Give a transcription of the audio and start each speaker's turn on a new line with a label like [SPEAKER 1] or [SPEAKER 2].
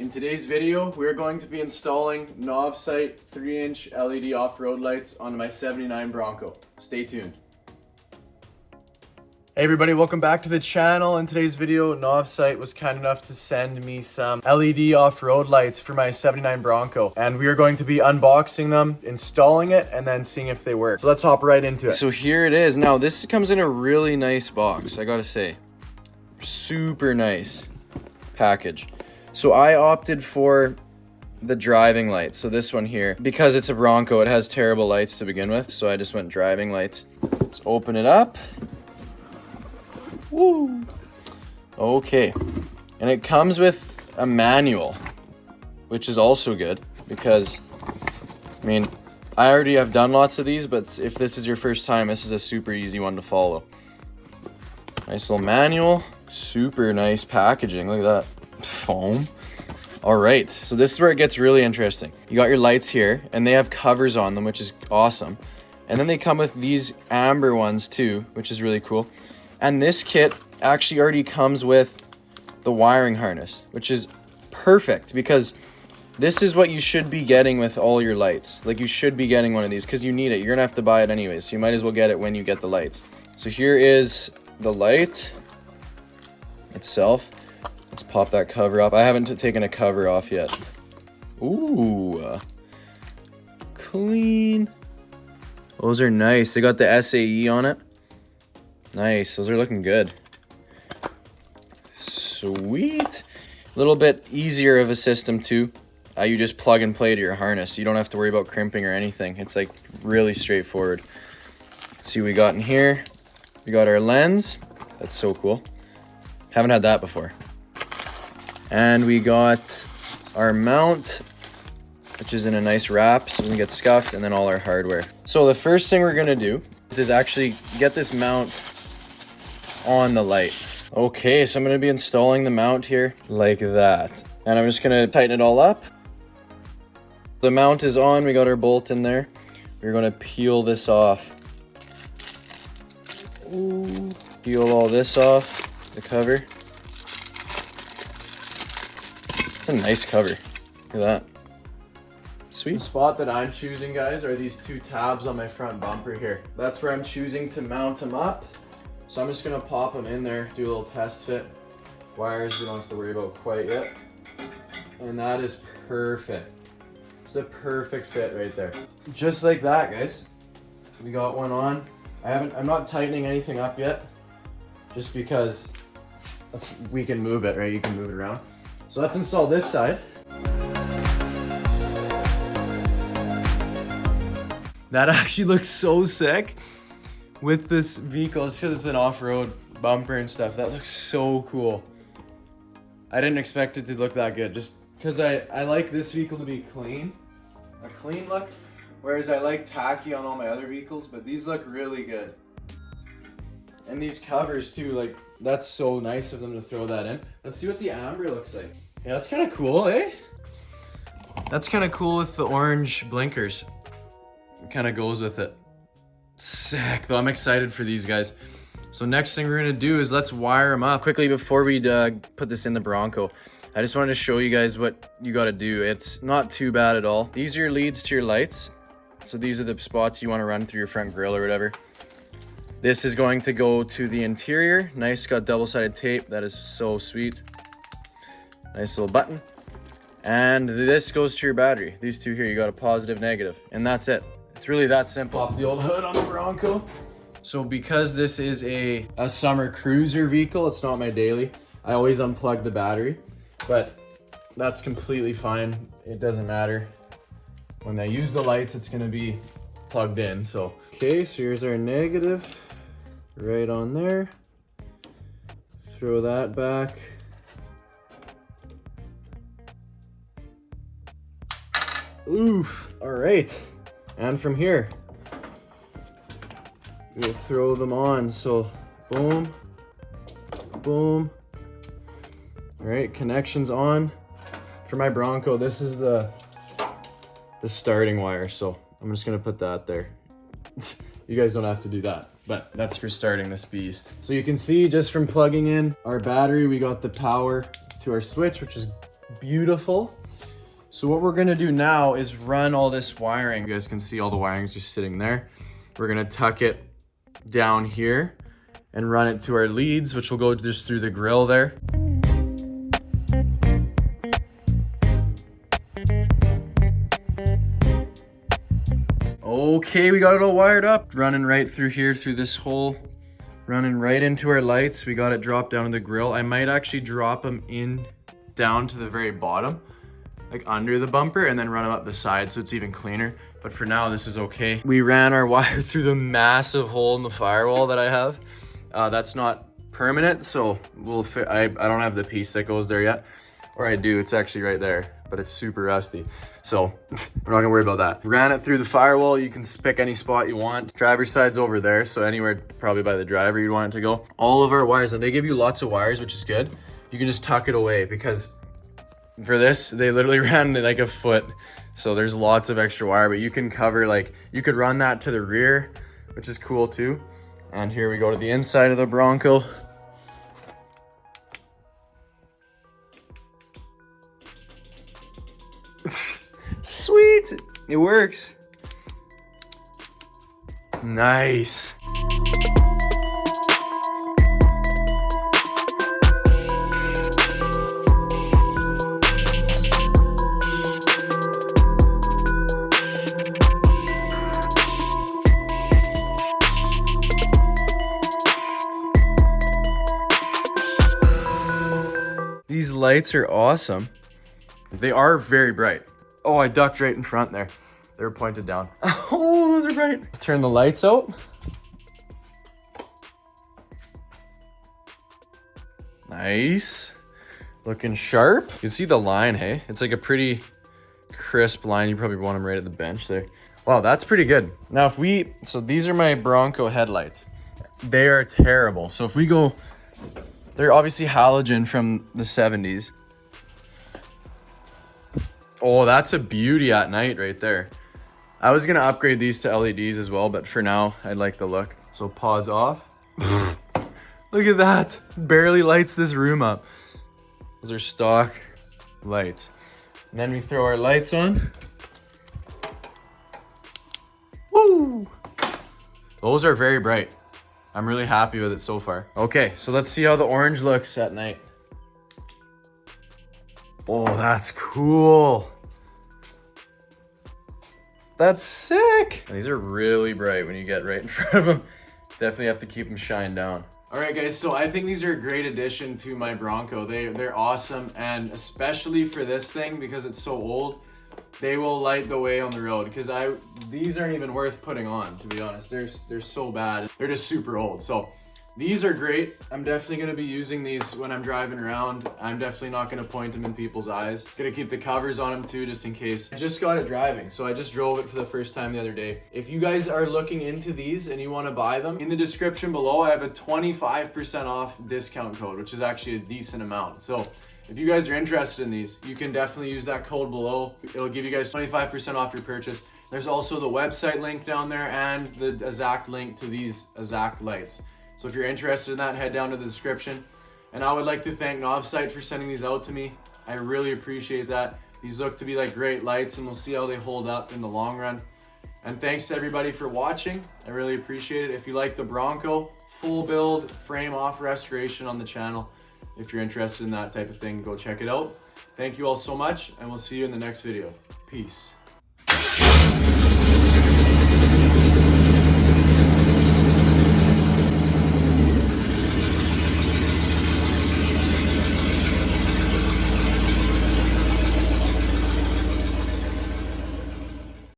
[SPEAKER 1] In today's video, we're going to be installing NOVSIGHT 3-inch LED off-road lights on my 79 Bronco. Stay tuned. Hey everybody, welcome back to the channel. In today's video, NOVSIGHT was kind enough to send me some LED off-road lights for my 79 Bronco. And we are going to be unboxing them, installing it, and then seeing if they work. So let's hop right into it. So here it is. Now this comes in a really nice box, I gotta say. Super nice package. So I opted for the driving light. So this one here, because it's a Bronco, it has terrible lights to begin with. So I just went driving lights. Let's open it up. Woo! Okay. And it comes with a manual, which is also good because, I mean, I already have done lots of these, but if this is your first time, this is a super easy one to follow. Nice little manual, super nice packaging. Look at that. Foam. All right, so this is where it gets really interesting. You got your lights here and they have covers on them, which is awesome. And then they come with these amber ones too, which is really cool. And this kit actually already comes with the wiring harness, which is perfect because this is what you should be getting with all your lights. Like, you should be getting one of these because you need it. You're gonna have to buy it anyways, so you might as well get it when you get the lights. So here is the light itself. Let's pop that cover up. I haven't taken a cover off yet. Ooh, clean. Those are nice. They got the SAE on it. Nice, those are looking good. Sweet. A little bit easier of a system too. You just plug and play to your harness. You don't have to worry about crimping or anything. It's like really straightforward. Let's see what we got in here. We got our lens. That's so cool. Haven't had that before. And we got our mount, which is in a nice wrap so it doesn't get scuffed, and then all our hardware. So the first thing we're gonna do is actually get this mount on the light. Okay, so I'm gonna be installing the mount here like that. And I'm just gonna tighten it all up. The mount is on, we got our bolt in there. We're gonna peel this off. Ooh. Peel all this off, the cover. A nice cover. Look at that. Sweet. The spot that I'm choosing, guys, are these two tabs on my front bumper here. That's where I'm choosing to mount them up. So I'm just gonna pop them in there, do a little test fit. Wires we don't have to worry about quite yet. And that is perfect. It's a perfect fit right there. Just like that, guys. So we got one on. I'm not tightening anything up yet, just because we can move it, right? You can move it around. So let's install this side. That actually looks so sick with this vehicle. It's because it's an off-road bumper and stuff. That looks so cool. I didn't expect it to look that good, just because I like this vehicle to be clean. A clean look, whereas I like tacky on all my other vehicles, but these look really good. And these covers too, like, that's so nice of them to throw that in. Let's see what the amber looks like. Yeah, that's kind of cool, eh? That's kind of cool with the orange blinkers. It kind of goes with it. Sick, though. I'm excited for these guys. So next thing we're gonna do is let's wire them up. Quickly, before we put this in the Bronco, I just wanted to show you guys what you gotta do. It's not too bad at all. These are your leads to your lights. So these are the spots you want to run through your front grille or whatever. This is going to go to the interior. Nice, got double-sided tape. That is so sweet. Nice little button. And this goes to your battery. These two here, you got a positive, negative, and that's it. It's really that simple. Pop the old hood on the Bronco. So because this is a summer cruiser vehicle, it's not my daily, I always unplug the battery, but that's completely fine. It doesn't matter. When I use the lights, it's gonna be plugged in, so. Okay, so here's our negative. Right on there. Throw that back. Oof, all right. And from here, we'll throw them on. So boom, boom. All right, connections on. For my Bronco, this is the starting wire. So I'm just gonna put that there. You guys don't have to do that, but that's for starting this beast. So you can see just from plugging in our battery, we got the power to our switch, which is beautiful. So what we're gonna do now is run all this wiring. You guys can see all the wiring is just sitting there. We're gonna tuck it down here and run it to our leads, which will go just through the grill there. Okay, we got it all wired up. Running right through here, through this hole, running right into our lights. We got it dropped down in the grill. I might actually drop them in down to the very bottom, like under the bumper, and then run them up the side so it's even cleaner. But for now, this is okay. We ran our wire through the massive hole in the firewall that I have. That's not permanent, so we'll I don't have the piece that goes there yet. Or I do, it's actually right there, but it's super rusty. So we're not gonna worry about that. Ran it through the firewall. You can pick any spot you want. Driver's side's over there, so anywhere probably by the driver you'd want it to go. All of our wires, and they give you lots of wires, which is good. You can just tuck it away because for this, they literally ran like a foot. So there's lots of extra wire, but you can cover, like, you could run that to the rear, which is cool too. And here we go to the inside of the Bronco. Sweet, it works. Nice. These lights are awesome. They are very bright. Oh, I ducked right in front there. They were pointed down. Oh, those are bright. Turn the lights out. Nice. Looking sharp. You can see the line, hey? It's like a pretty crisp line. You probably want them right at the bench there. Wow, that's pretty good. Now if we, so these are my Bronco headlights. They are terrible. So if we go, they're obviously halogen from the 70s. Oh, that's a beauty at night right there. I was gonna upgrade these to LEDs as well, but for now, I like the look. So pods off. Look at that. Barely lights this room up. Those are stock lights. And then we throw our lights on. Woo! Those are very bright. I'm really happy with it so far. Okay, so let's see how the orange looks at night. Oh, that's cool. That's sick. And these are really bright when you get right in front of them. Definitely have to keep them shined down. All right, guys, so I think these are a great addition to my Bronco. They're awesome, and especially for this thing, because it's so old, they will light the way on the road, because these aren't even worth putting on, to be honest. They're so bad. They're just super old. So these are great. I'm definitely gonna be using these when I'm driving around. I'm definitely not gonna point them in people's eyes. Gonna keep the covers on them too, just in case. I just got it driving, so I just drove it for the first time the other day. If you guys are looking into these and you wanna buy them, in the description below, I have a 25% off discount code, which is actually a decent amount. So if you guys are interested in these, you can definitely use that code below. It'll give you guys 25% off your purchase. There's also the website link down there and the exact link to these exact lights. So if you're interested in that, head down to the description. And I would like to thank NOVSIGHT for sending these out to me. I really appreciate that. These look to be like great lights, and we'll see how they hold up in the long run. And thanks to everybody for watching. I really appreciate it. If you like the Bronco, full build, frame off restoration on the channel. If you're interested in that type of thing, go check it out. Thank you all so much, and we'll see you in the next video. Peace.